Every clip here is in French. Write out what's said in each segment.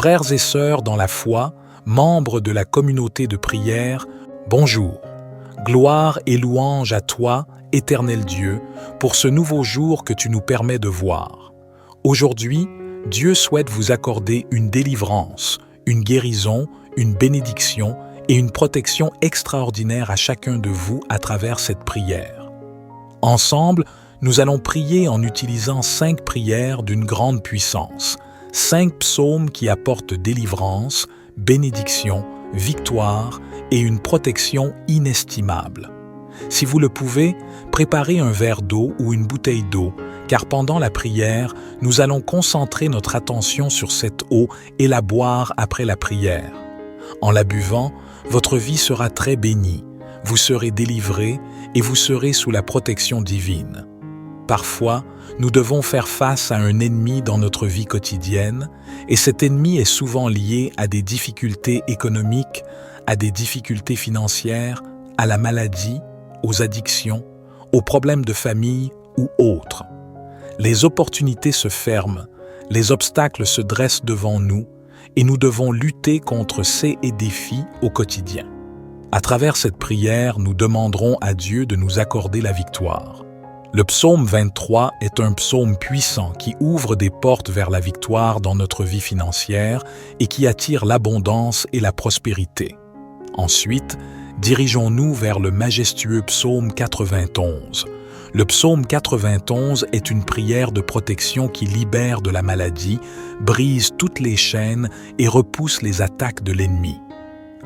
Frères et sœurs dans la foi, membres de la communauté de prière, bonjour. Gloire et louange à toi, éternel Dieu, pour ce nouveau jour que tu nous permets de voir. Aujourd'hui, Dieu souhaite vous accorder une délivrance, une guérison, une bénédiction et une protection extraordinaire à chacun de vous à travers cette prière. Ensemble, nous allons prier en utilisant 5 prières d'une grande puissance, 5 psaumes qui apportent délivrance, bénédiction, victoire et une protection inestimable. Si vous le pouvez, préparez un verre d'eau ou une bouteille d'eau, car pendant la prière, nous allons concentrer notre attention sur cette eau et la boire après la prière. En la buvant, votre vie sera très bénie, vous serez délivrés et vous serez sous la protection divine. Parfois, nous devons faire face à un ennemi dans notre vie quotidienne, et cet ennemi est souvent lié à des difficultés économiques, à des difficultés financières, à la maladie, aux addictions, aux problèmes de famille ou autres. Les opportunités se ferment, les obstacles se dressent devant nous, et nous devons lutter contre ces défis au quotidien. À travers cette prière, nous demanderons à Dieu de nous accorder la victoire. Le psaume 23 est un psaume puissant qui ouvre des portes vers la victoire dans notre vie financière et qui attire l'abondance et la prospérité. Ensuite, dirigeons-nous vers le majestueux psaume 91. Le psaume 91 est une prière de protection qui libère de la maladie, brise toutes les chaînes et repousse les attaques de l'ennemi.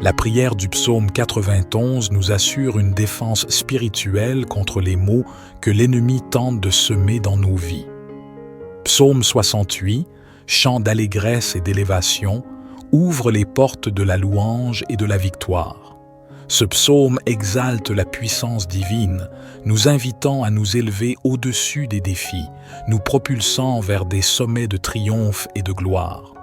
La prière du psaume 91 nous assure une défense spirituelle contre les maux que l'ennemi tente de semer dans nos vies. Psaume 68, chant d'allégresse et d'élévation, ouvre les portes de la louange et de la victoire. Ce psaume exalte la puissance divine, nous invitant à nous élever au-dessus des défis, nous propulsant vers des sommets de triomphe et de gloire.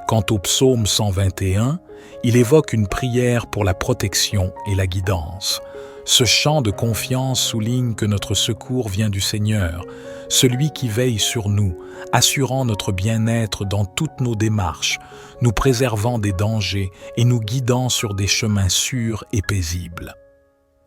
Quant au psaume 121, il évoque une prière pour la protection et la guidance. Ce chant de confiance souligne que notre secours vient du Seigneur, celui qui veille sur nous, assurant notre bien-être dans toutes nos démarches, nous préservant des dangers et nous guidant sur des chemins sûrs et paisibles.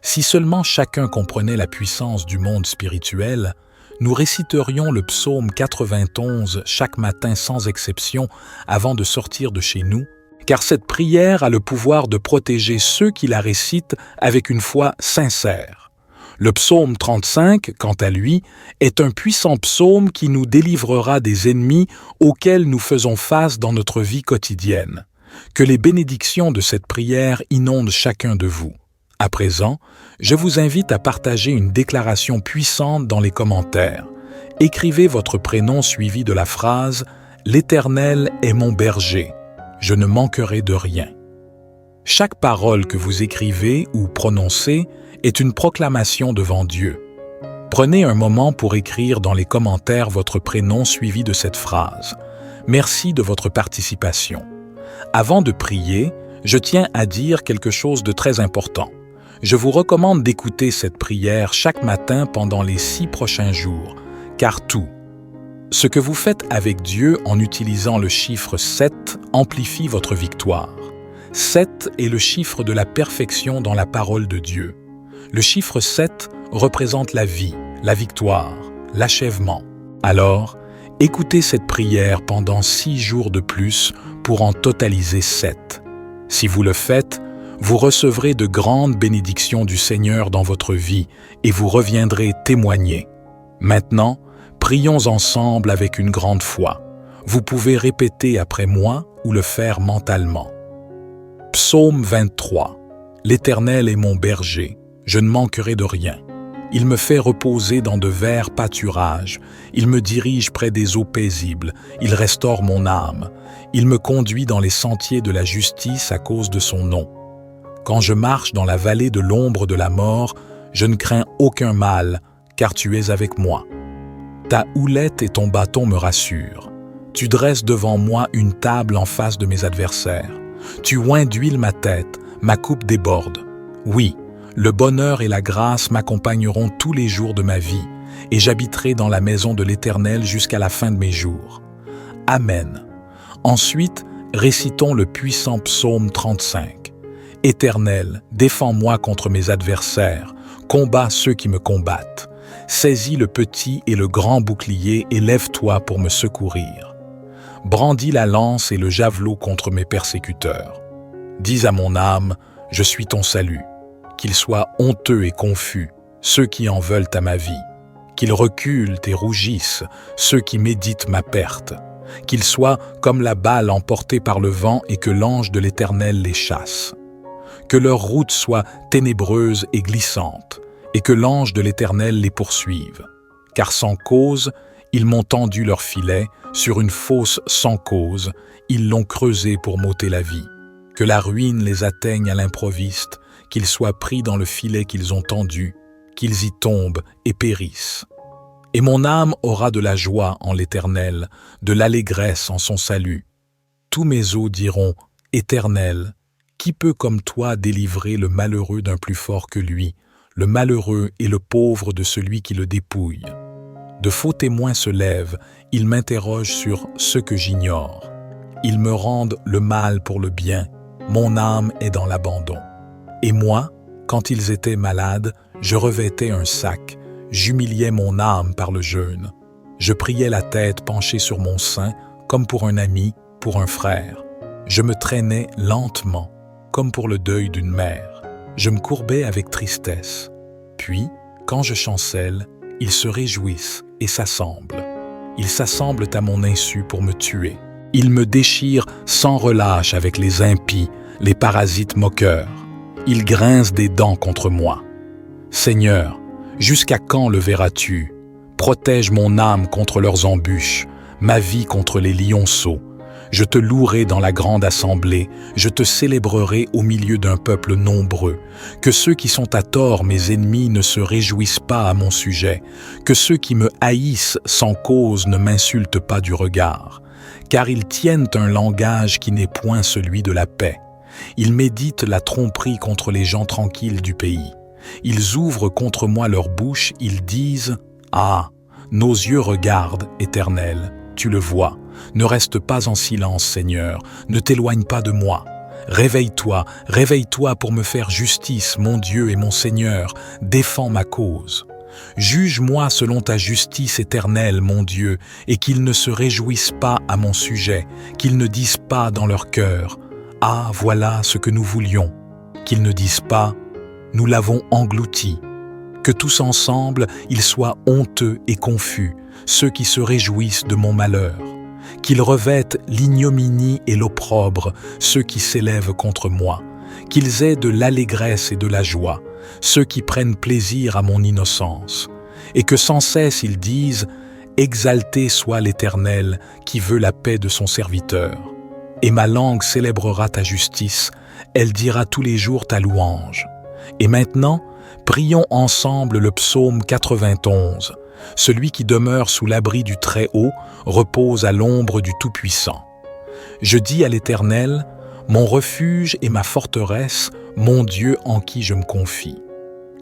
Si seulement chacun comprenait la puissance du monde spirituel, nous réciterions le psaume 91 chaque matin sans exception avant de sortir de chez nous, car cette prière a le pouvoir de protéger ceux qui la récitent avec une foi sincère. Le psaume 35, quant à lui, est un puissant psaume qui nous délivrera des ennemis auxquels nous faisons face dans notre vie quotidienne. Que les bénédictions de cette prière inondent chacun de vous. À présent, je vous invite à partager une déclaration puissante dans les commentaires. Écrivez votre prénom suivi de la phrase « L'Éternel est mon berger, je ne manquerai de rien ». Chaque parole que vous écrivez ou prononcez est une proclamation devant Dieu. Prenez un moment pour écrire dans les commentaires votre prénom suivi de cette phrase. Merci de votre participation. Avant de prier, je tiens à dire quelque chose de très important. Je vous recommande d'écouter cette prière chaque matin pendant les 6 prochains jours, car tout, ce que vous faites avec Dieu en utilisant le chiffre 7 amplifie votre victoire. 7 est le chiffre de la perfection dans la parole de Dieu. Le chiffre 7 représente la vie, la victoire, l'achèvement. Alors, écoutez cette prière pendant 6 jours de plus pour en totaliser 7. Si vous le faites, vous recevrez de grandes bénédictions du Seigneur dans votre vie et vous reviendrez témoigner. Maintenant, prions ensemble avec une grande foi. Vous pouvez répéter après moi ou le faire mentalement. Psaume 23. L'Éternel est mon berger, je ne manquerai de rien. Il me fait reposer dans de verts pâturages. Il me dirige près des eaux paisibles. Il restaure mon âme. Il me conduit dans les sentiers de la justice à cause de son nom. Quand je marche dans la vallée de l'ombre de la mort, je ne crains aucun mal, car tu es avec moi. Ta houlette et ton bâton me rassurent. Tu dresses devant moi une table en face de mes adversaires. Tu oins d'huile ma tête, ma coupe déborde. Oui, le bonheur et la grâce m'accompagneront tous les jours de ma vie, et j'habiterai dans la maison de l'Éternel jusqu'à la fin de mes jours. Amen. Ensuite, Récitons le puissant psaume 35. Éternel, défends-moi contre mes adversaires, combats ceux qui me combattent. Saisis le petit et le grand bouclier et lève-toi pour me secourir. Brandis la lance et le javelot contre mes persécuteurs. Dis à mon âme, je suis ton salut. Qu'ils soient honteux et confus, ceux qui en veulent à ma vie. Qu'ils reculent et rougissent, ceux qui méditent ma perte. Qu'ils soient comme la balle emportée par le vent et que l'ange de l'Éternel les chasse. Que leur route soit ténébreuse et glissante, et que l'ange de l'Éternel les poursuive. Car sans cause, ils m'ont tendu leur filet, sur une fosse sans cause, ils l'ont creusé pour m'ôter la vie. Que la ruine les atteigne à l'improviste, qu'ils soient pris dans le filet qu'ils ont tendu, qu'ils y tombent et périssent. Et mon âme aura de la joie en l'Éternel, de l'allégresse en son salut. Tous mes os diront, Éternel, qui peut comme toi délivrer le malheureux d'un plus fort que lui, le malheureux et le pauvre de celui qui le dépouille? De faux témoins se lèvent, ils m'interrogent sur ce que j'ignore. Ils me rendent le mal pour le bien, mon âme est dans l'abandon. Et moi, quand ils étaient malades, je revêtais un sac, j'humiliais mon âme par le jeûne. Je priais la tête penchée sur mon sein, comme pour un ami, pour un frère. Je me traînais lentement, comme pour le deuil d'une mère. Je me courbais avec tristesse. Puis, quand je chancelle, ils se réjouissent et s'assemblent. Ils s'assemblent à mon insu pour me tuer. Ils me déchirent sans relâche avec les impies, les parasites moqueurs. Ils grincent des dents contre moi. Seigneur, jusqu'à quand le verras-tu? Protège mon âme contre leurs embûches, ma vie contre les lionceaux. Je te louerai dans la grande assemblée, je te célébrerai au milieu d'un peuple nombreux. Que ceux qui sont à tort, mes ennemis, ne se réjouissent pas à mon sujet. Que ceux qui me haïssent sans cause ne m'insultent pas du regard. Car ils tiennent un langage qui n'est point celui de la paix. Ils méditent la tromperie contre les gens tranquilles du pays. Ils ouvrent contre moi leur bouche, ils disent « Ah, nos yeux regardent, Éternel, tu le vois. Ne reste pas en silence, Seigneur, ne t'éloigne pas de moi. Réveille-toi, réveille-toi pour me faire justice, mon Dieu et mon Seigneur, défends ma cause. Juge-moi selon ta justice éternelle, mon Dieu, et qu'ils ne se réjouissent pas à mon sujet, qu'ils ne disent pas dans leur cœur « Ah, voilà ce que nous voulions », qu'ils ne disent pas « Nous l'avons englouti ». Que tous ensemble, ils soient honteux et confus, ceux qui se réjouissent de mon malheur. Qu'ils revêtent l'ignominie et l'opprobre, ceux qui s'élèvent contre moi. Qu'ils aient de l'allégresse et de la joie, ceux qui prennent plaisir à mon innocence. Et que sans cesse ils disent « Exalté soit l'Éternel, qui veut la paix de son serviteur. » Et ma langue célébrera ta justice, elle dira tous les jours ta louange. Et maintenant, prions ensemble le psaume 91. Celui qui demeure sous l'abri du Très-Haut repose à l'ombre du Tout-Puissant. Je dis à l'Éternel, mon refuge et ma forteresse, mon Dieu en qui je me confie.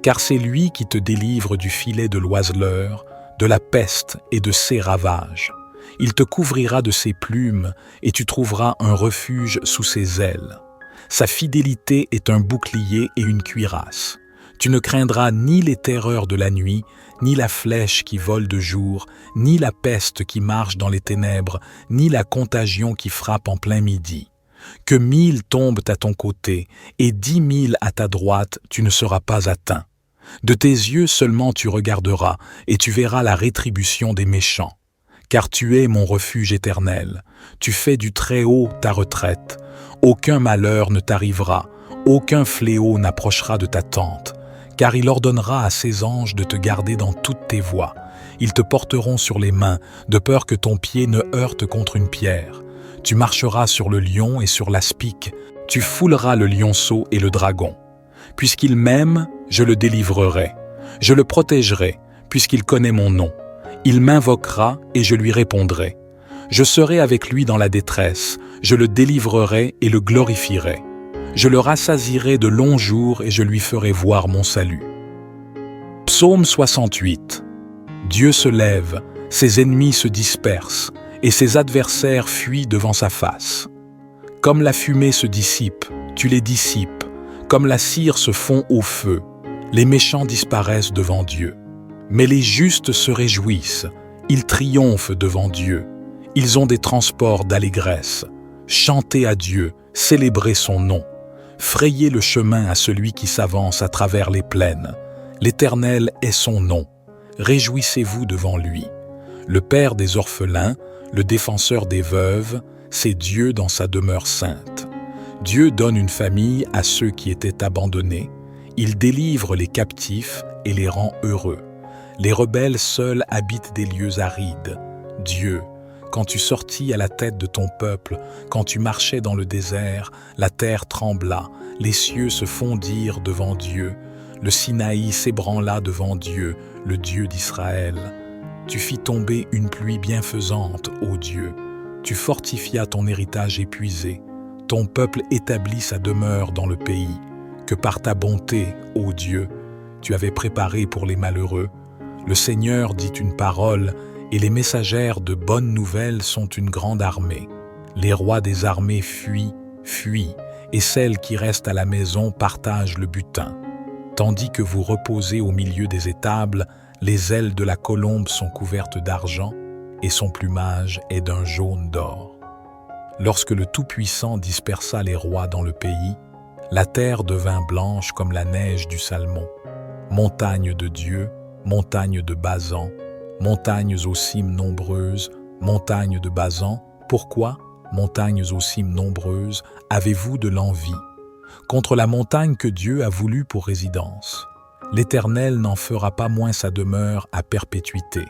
Car c'est lui qui te délivre du filet de l'oiseleur, de la peste et de ses ravages. Il te couvrira de ses plumes et tu trouveras un refuge sous ses ailes. Sa fidélité est un bouclier et une cuirasse. Tu ne craindras ni les terreurs de la nuit, ni la flèche qui vole de jour, ni la peste qui marche dans les ténèbres, ni la contagion qui frappe en plein midi. Que 1000 tombent à ton côté et 10 000 à ta droite, tu ne seras pas atteint. De tes yeux seulement tu regarderas et tu verras la rétribution des méchants. Car tu es mon refuge éternel, tu fais du Très-Haut ta retraite. Aucun malheur ne t'arrivera, aucun fléau n'approchera de ta tente. Car il ordonnera à ses anges de te garder dans toutes tes voies. Ils te porteront sur les mains, de peur que ton pied ne heurte contre une pierre. Tu marcheras sur le lion et sur l'aspic, tu fouleras le lionceau et le dragon. Puisqu'il m'aime, je le délivrerai. Je le protégerai, puisqu'il connaît mon nom. Il m'invoquera et je lui répondrai. Je serai avec lui dans la détresse, je le délivrerai et le glorifierai. Je le rassasierai de longs jours et je lui ferai voir mon salut. Psaume 68. Dieu se lève, ses ennemis se dispersent, et ses adversaires fuient devant sa face. Comme la fumée se dissipe, tu les dissipes. Comme la cire se fond au feu, les méchants disparaissent devant Dieu. Mais les justes se réjouissent, ils triomphent devant Dieu. Ils ont des transports d'allégresse. Chantez à Dieu, célébrez son nom. Frayez le chemin à celui qui s'avance à travers les plaines. L'Éternel est son nom. Réjouissez-vous devant lui. Le Père des orphelins, le défenseur des veuves, c'est Dieu dans sa demeure sainte. Dieu donne une famille à ceux qui étaient abandonnés. Il délivre les captifs et les rend heureux. Les rebelles seuls habitent des lieux arides. Dieu, quand tu sortis à la tête de ton peuple, quand tu marchais dans le désert, la terre trembla, les cieux se fondirent devant Dieu, le Sinaï s'ébranla devant Dieu, le Dieu d'Israël. Tu fis tomber une pluie bienfaisante, ô Dieu. Tu fortifias ton héritage épuisé. Ton peuple établit sa demeure dans le pays, que par ta bonté, ô Dieu, tu avais préparé pour les malheureux. Le Seigneur dit une parole, et les messagères de bonnes nouvelles sont une grande armée. Les rois des armées fuient, et celles qui restent à la maison partagent le butin. Tandis que vous reposez au milieu des étables, les ailes de la colombe sont couvertes d'argent, et son plumage est d'un jaune d'or. Lorsque le Tout-Puissant dispersa les rois dans le pays, la terre devint blanche comme la neige du Salmon. Montagne de Dieu, montagne de Basan, montagnes aux cimes nombreuses, montagnes de Basan, pourquoi, montagnes aux cimes nombreuses, avez-vous de l'envie? Contre la montagne que Dieu a voulue pour résidence. L'Éternel n'en fera pas moins sa demeure à perpétuité.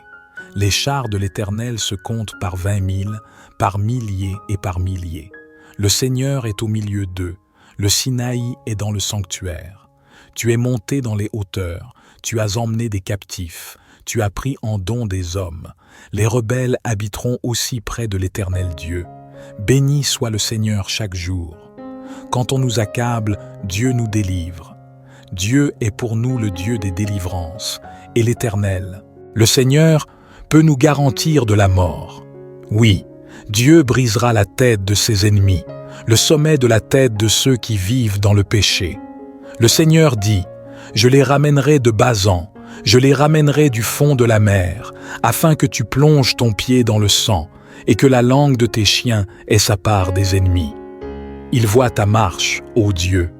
Les chars de l'Éternel se comptent par 20 000, par milliers et par milliers. Le Seigneur est au milieu d'eux, le Sinaï est dans le sanctuaire. Tu es monté dans les hauteurs, tu as emmené des captifs, tu as pris en don des hommes. Les rebelles habiteront aussi près de l'Éternel Dieu. Béni soit le Seigneur chaque jour. Quand on nous accable, Dieu nous délivre. Dieu est pour nous le Dieu des délivrances, et l'Éternel, le Seigneur, peut nous garantir de la mort. Oui, Dieu brisera la tête de ses ennemis, le sommet de la tête de ceux qui vivent dans le péché. Le Seigneur dit, « Je les ramènerai de Basan, je les ramènerai du fond de la mer, afin que tu plonges ton pied dans le sang, et que la langue de tes chiens ait sa part des ennemis. » Il voit ta marche, ô Dieu,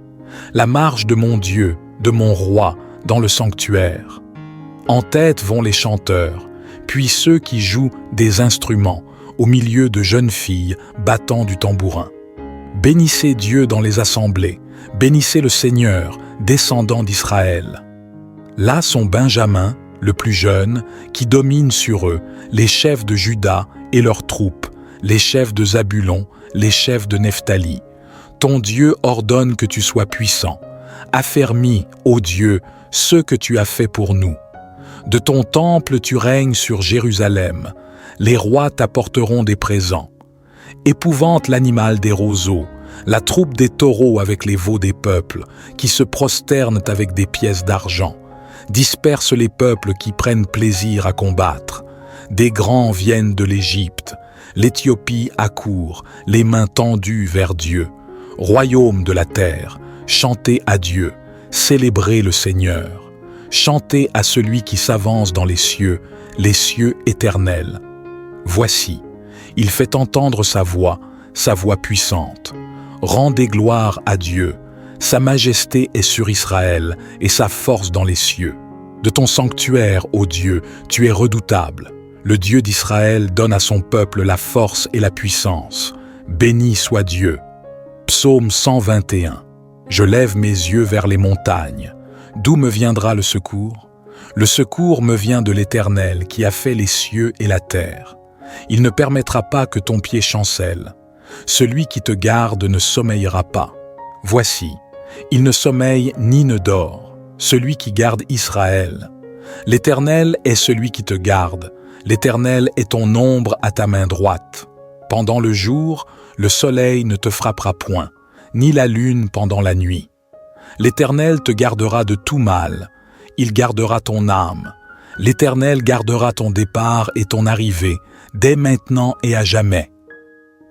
la marche de mon Dieu, de mon roi, dans le sanctuaire. En tête vont les chanteurs, puis ceux qui jouent des instruments, au milieu de jeunes filles battant du tambourin. Bénissez Dieu dans les assemblées, bénissez le Seigneur, descendant d'Israël. Là sont Benjamin, le plus jeune, qui domine sur eux, les chefs de Juda et leurs troupes, les chefs de Zabulon, les chefs de Nephtali. Ton Dieu ordonne que tu sois puissant. Affermis, ô Dieu, ce que tu as fait pour nous. De ton temple tu règnes sur Jérusalem. Les rois t'apporteront des présents. Épouvante l'animal des roseaux, la troupe des taureaux avec les veaux des peuples, qui se prosternent avec des pièces d'argent. Disperse les peuples qui prennent plaisir à combattre. Des grands viennent de l'Égypte. L'Éthiopie accourt, les mains tendues vers Dieu. Royaume de la terre, chantez à Dieu, célébrez le Seigneur. Chantez à celui qui s'avance dans les cieux éternels. Voici, il fait entendre sa voix puissante. Rendez gloire à Dieu, sa majesté est sur Israël et sa force dans les cieux. De ton sanctuaire, ô Dieu, tu es redoutable. Le Dieu d'Israël donne à son peuple la force et la puissance. Béni soit Dieu. Psaume 121. Je lève mes yeux vers les montagnes. D'où me viendra le secours? Le secours me vient de l'Éternel qui a fait les cieux et la terre. Il ne permettra pas que ton pied chancelle. Celui qui te garde ne sommeillera pas. Voici, il ne sommeille ni ne dort, celui qui garde Israël. L'Éternel est celui qui te garde. L'Éternel est ton ombre à ta main droite. Pendant le jour, le soleil ne te frappera point, ni la lune pendant la nuit. L'Éternel te gardera de tout mal. Il gardera ton âme. L'Éternel gardera ton départ et ton arrivée, dès maintenant et à jamais.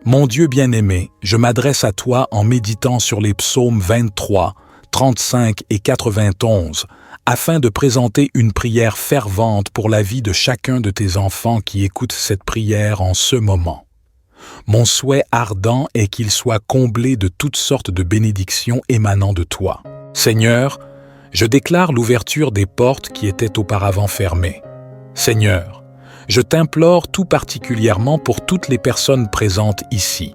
Mon Dieu bien-aimé, je m'adresse à toi en méditant sur les psaumes 23, 35 et 91, afin de présenter une prière fervente pour la vie de chacun de tes enfants qui écoutent cette prière en ce moment. Mon souhait ardent est qu'ils soient comblés de toutes sortes de bénédictions émanant de toi. Seigneur, je déclare l'ouverture des portes qui étaient auparavant fermées. Seigneur, je t'implore tout particulièrement pour toutes les personnes présentes ici,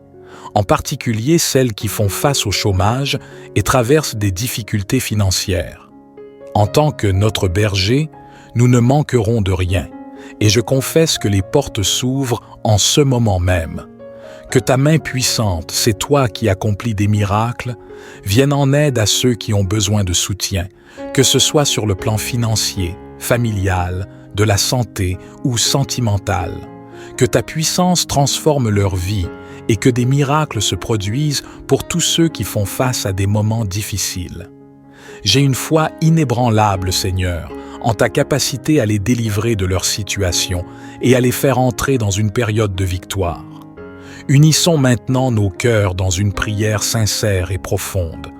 en particulier celles qui font face au chômage et traversent des difficultés financières. En tant que notre berger, nous ne manquerons de rien, et je confesse que les portes s'ouvrent en ce moment même. Que ta main puissante, c'est toi qui accomplis des miracles, vienne en aide à ceux qui ont besoin de soutien, que ce soit sur le plan financier, familial, de la santé ou sentimental. Que ta puissance transforme leur vie et que des miracles se produisent pour tous ceux qui font face à des moments difficiles. J'ai une foi inébranlable, Seigneur, en ta capacité à les délivrer de leur situation et à les faire entrer dans une période de victoire. Unissons maintenant nos cœurs dans une prière sincère et profonde.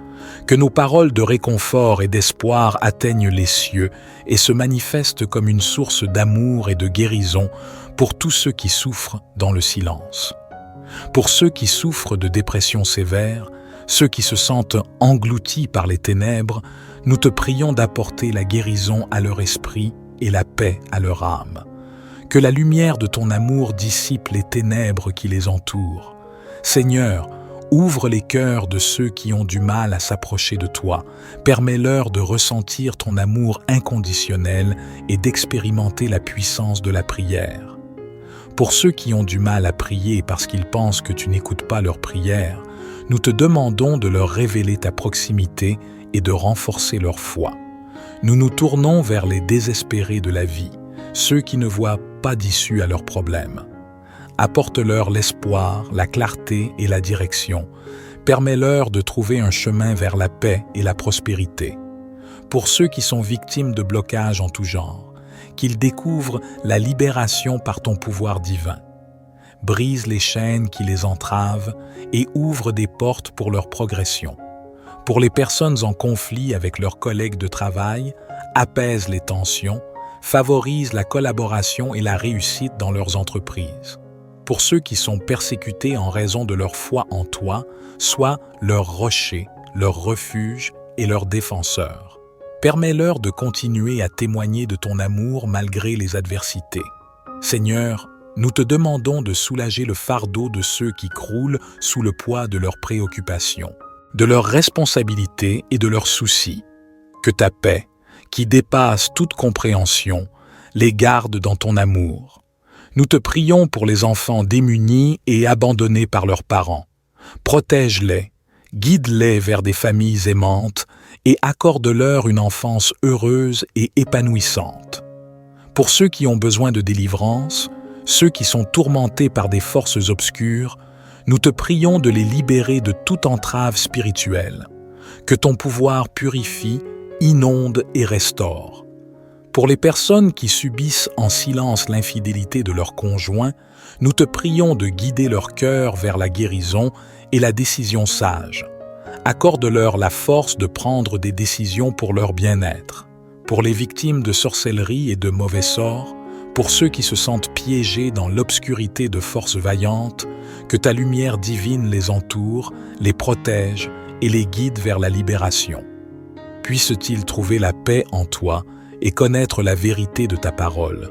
Que nos paroles de réconfort et d'espoir atteignent les cieux et se manifestent comme une source d'amour et de guérison pour tous ceux qui souffrent dans le silence. Pour ceux qui souffrent de dépression sévère, ceux qui se sentent engloutis par les ténèbres, nous te prions d'apporter la guérison à leur esprit et la paix à leur âme. Que la lumière de ton amour dissipe les ténèbres qui les entourent. Seigneur, ouvre les cœurs de ceux qui ont du mal à s'approcher de toi. Permets-leur de ressentir ton amour inconditionnel et d'expérimenter la puissance de la prière. Pour ceux qui ont du mal à prier parce qu'ils pensent que tu n'écoutes pas leurs prières, nous te demandons de leur révéler ta proximité et de renforcer leur foi. Nous nous tournons vers les désespérés de la vie, ceux qui ne voient pas d'issue à leurs problèmes. Apporte-leur l'espoir, la clarté et la direction. Permets-leur de trouver un chemin vers la paix et la prospérité. Pour ceux qui sont victimes de blocages en tout genre, qu'ils découvrent la libération par ton pouvoir divin. Brise les chaînes qui les entravent et ouvre des portes pour leur progression. Pour les personnes en conflit avec leurs collègues de travail, apaise les tensions, favorise la collaboration et la réussite dans leurs entreprises. Pour ceux qui sont persécutés en raison de leur foi en toi, sois leur rocher, leur refuge et leur défenseur. Permets-leur de continuer à témoigner de ton amour malgré les adversités. Seigneur, nous te demandons de soulager le fardeau de ceux qui croulent sous le poids de leurs préoccupations, de leurs responsabilités et de leurs soucis. Que ta paix, qui dépasse toute compréhension, les garde dans ton amour. Nous te prions pour les enfants démunis et abandonnés par leurs parents. Protège-les, guide-les vers des familles aimantes et accorde-leur une enfance heureuse et épanouissante. Pour ceux qui ont besoin de délivrance, ceux qui sont tourmentés par des forces obscures, nous te prions de les libérer de toute entrave spirituelle. Que ton pouvoir purifie, inonde et restaure. Pour les personnes qui subissent en silence l'infidélité de leur conjoint, nous te prions de guider leur cœur vers la guérison et la décision sage. Accorde-leur la force de prendre des décisions pour leur bien-être. Pour les victimes de sorcellerie et de mauvais sorts, pour ceux qui se sentent piégés dans l'obscurité de forces vaillantes, que ta lumière divine les entoure, les protège et les guide vers la libération. Puissent-ils trouver la paix en toi et connaître la vérité de ta parole.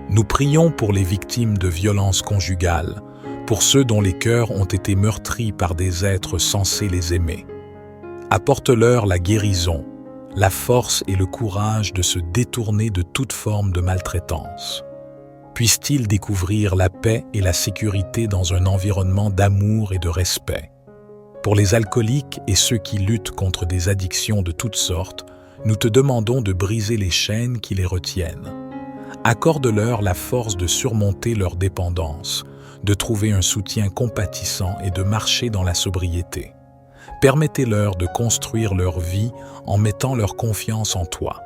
Nous prions pour les victimes de violences conjugales, pour ceux dont les cœurs ont été meurtris par des êtres censés les aimer. Apporte-leur la guérison, la force et le courage de se détourner de toute forme de maltraitance. Puissent-ils découvrir la paix et la sécurité dans un environnement d'amour et de respect. Pour les alcooliques et ceux qui luttent contre des addictions de toutes sortes, nous te demandons de briser les chaînes qui les retiennent. Accorde-leur la force de surmonter leur dépendance, de trouver un soutien compatissant et de marcher dans la sobriété. Permettez-leur de construire leur vie en mettant leur confiance en toi.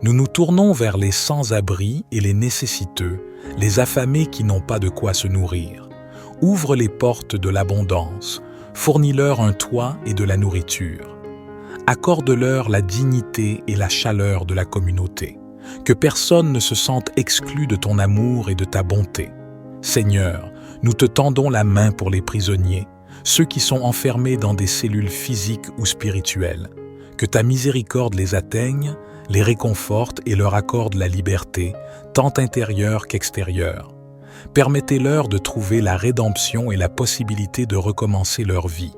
Nous nous tournons vers les sans-abri et les nécessiteux, les affamés qui n'ont pas de quoi se nourrir. ouvre les portes de l'abondance, fournis-leur un toit et de la nourriture. Accorde-leur la dignité et la chaleur de la communauté. Que personne ne se sente exclu de ton amour et de ta bonté. Seigneur, nous te tendons la main pour les prisonniers, ceux qui sont enfermés dans des cellules physiques ou spirituelles. Que ta miséricorde les atteigne, les réconforte et leur accorde la liberté, tant intérieure qu'extérieure. Permettez-leur de trouver la rédemption et la possibilité de recommencer leur vie.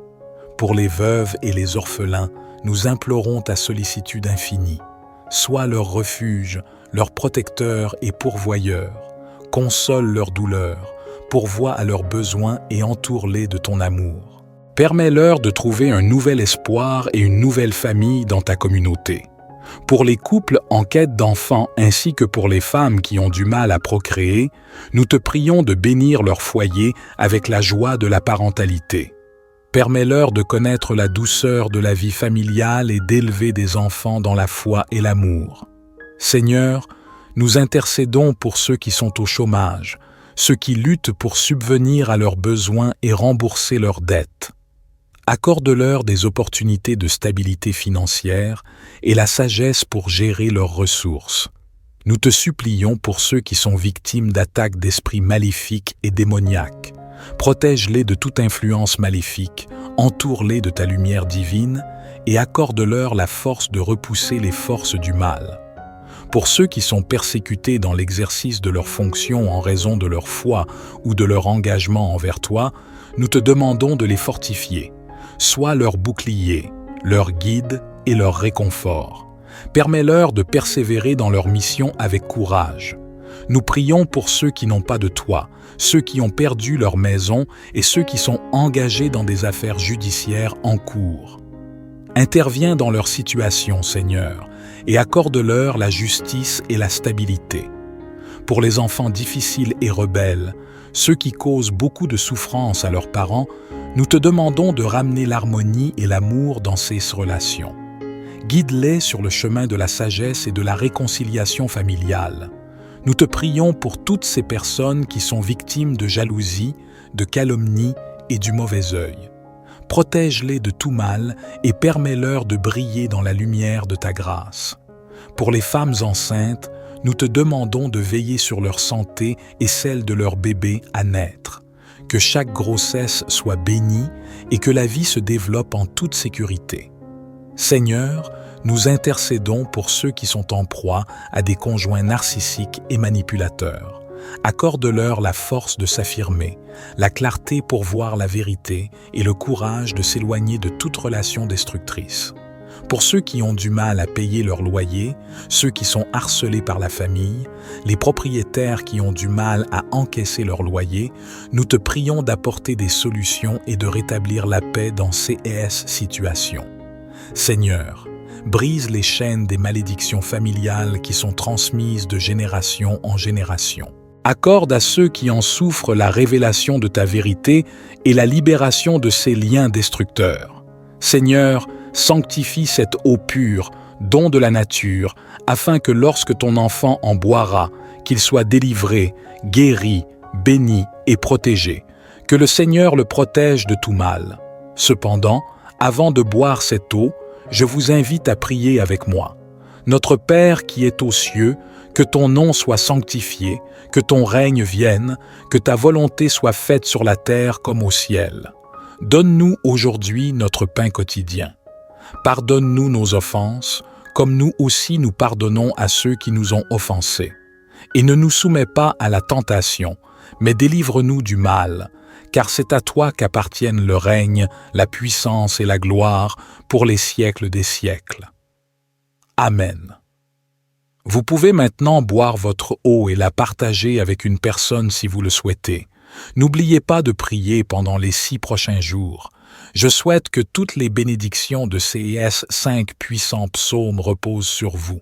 Pour les veuves et les orphelins, nous implorons ta sollicitude infinie. Sois leur refuge, leur protecteur et pourvoyeur. Console leurs douleurs, pourvois à leurs besoins et entoure-les de ton amour. Permets-leur de trouver un nouvel espoir et une nouvelle famille dans ta communauté. Pour les couples en quête d'enfants ainsi que pour les femmes qui ont du mal à procréer, nous te prions de bénir leur foyer avec la joie de la parentalité. Permets-leur de connaître la douceur de la vie familiale et d'élever des enfants dans la foi et l'amour. Seigneur, nous intercédons pour ceux qui sont au chômage, ceux qui luttent pour subvenir à leurs besoins et rembourser leurs dettes. Accorde-leur des opportunités de stabilité financière et la sagesse pour gérer leurs ressources. Nous te supplions pour ceux qui sont victimes d'attaques d'esprits maléfiques et démoniaques. Protège-les de toute influence maléfique, entoure-les de ta lumière divine et accorde-leur la force de repousser les forces du mal. Pour ceux qui sont persécutés dans l'exercice de leurs fonctions en raison de leur foi ou de leur engagement envers toi, nous te demandons de les fortifier. Sois leur bouclier, leur guide et leur réconfort. Permets-leur de persévérer dans leur mission avec courage. Nous prions pour ceux qui n'ont pas de toi, ceux qui ont perdu leur maison et ceux qui sont engagés dans des affaires judiciaires en cours. Interviens dans leur situation, Seigneur, et accorde-leur la justice et la stabilité. Pour les enfants difficiles et rebelles, ceux qui causent beaucoup de souffrance à leurs parents, nous te demandons de ramener l'harmonie et l'amour dans ces relations. Guide-les sur le chemin de la sagesse et de la réconciliation familiale. Nous te prions pour toutes ces personnes qui sont victimes de jalousie, de calomnie et du mauvais œil. Protège-les de tout mal et permets-leur de briller dans la lumière de ta grâce. Pour les femmes enceintes, nous te demandons de veiller sur leur santé et celle de leur bébé à naître. Que chaque grossesse soit bénie et que la vie se développe en toute sécurité. Seigneur, nous intercédons pour ceux qui sont en proie à des conjoints narcissiques et manipulateurs. Accorde-leur la force de s'affirmer, la clarté pour voir la vérité et le courage de s'éloigner de toute relation destructrice. Pour ceux qui ont du mal à payer leur loyer, ceux qui sont harcelés par la famille, les propriétaires qui ont du mal à encaisser leur loyer, nous te prions d'apporter des solutions et de rétablir la paix dans ces situations. Seigneur, brise les chaînes des malédictions familiales qui sont transmises de génération en génération. Accorde à ceux qui en souffrent la révélation de ta vérité et la libération de ces liens destructeurs. Seigneur, sanctifie cette eau pure, don de la nature, afin que lorsque ton enfant en boira, qu'il soit délivré, guéri, béni et protégé. Que le Seigneur le protège de tout mal. Cependant, avant de boire cette eau, je vous invite à prier avec moi. Notre Père qui est aux cieux, que ton nom soit sanctifié, que ton règne vienne, que ta volonté soit faite sur la terre comme au ciel. Donne-nous aujourd'hui notre pain quotidien. Pardonne-nous nos offenses, comme nous aussi nous pardonnons à ceux qui nous ont offensés. Et ne nous soumets pas à la tentation, mais délivre-nous du mal, car c'est à toi qu'appartiennent le règne, la puissance et la gloire pour les siècles des siècles. Amen. Vous pouvez maintenant boire votre eau et la partager avec une personne si vous le souhaitez. N'oubliez pas de prier pendant les 6 prochains jours. Je souhaite que toutes les bénédictions de ces 5 puissants psaumes reposent sur vous.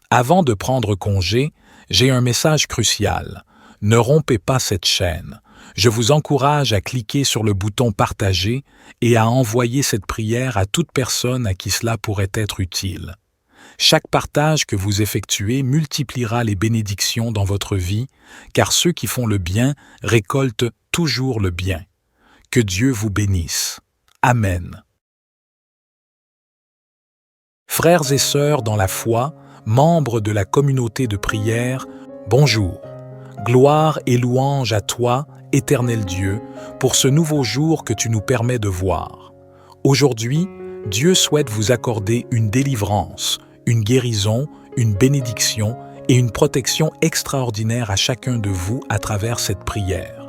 Avant de prendre congé, j'ai un message crucial. Ne rompez pas cette chaîne. Je vous encourage à cliquer sur le bouton « Partager » et à envoyer cette prière à toute personne à qui cela pourrait être utile. Chaque partage que vous effectuez multipliera les bénédictions dans votre vie, car ceux qui font le bien récoltent toujours le bien. Que Dieu vous bénisse. Amen. Frères et sœurs dans la foi, membres de la communauté de prière, bonjour. Gloire et louange à toi, Éternel Dieu, pour ce nouveau jour que tu nous permets de voir. Aujourd'hui, Dieu souhaite vous accorder une délivrance, une guérison, une bénédiction et une protection extraordinaire à chacun de vous à travers cette prière.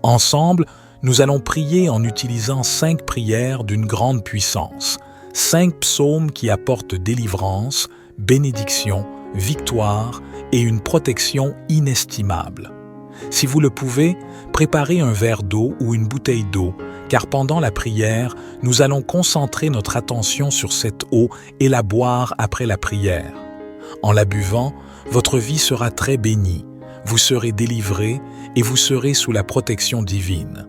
Ensemble, nous allons prier en utilisant 5 prières d'une grande puissance, 5 psaumes qui apportent délivrance, bénédiction, victoire et une protection inestimable. Si vous le pouvez, préparez un verre d'eau ou une bouteille d'eau, car pendant la prière, nous allons concentrer notre attention sur cette eau et la boire après la prière. En la buvant, votre vie sera très bénie, vous serez délivrés et vous serez sous la protection divine.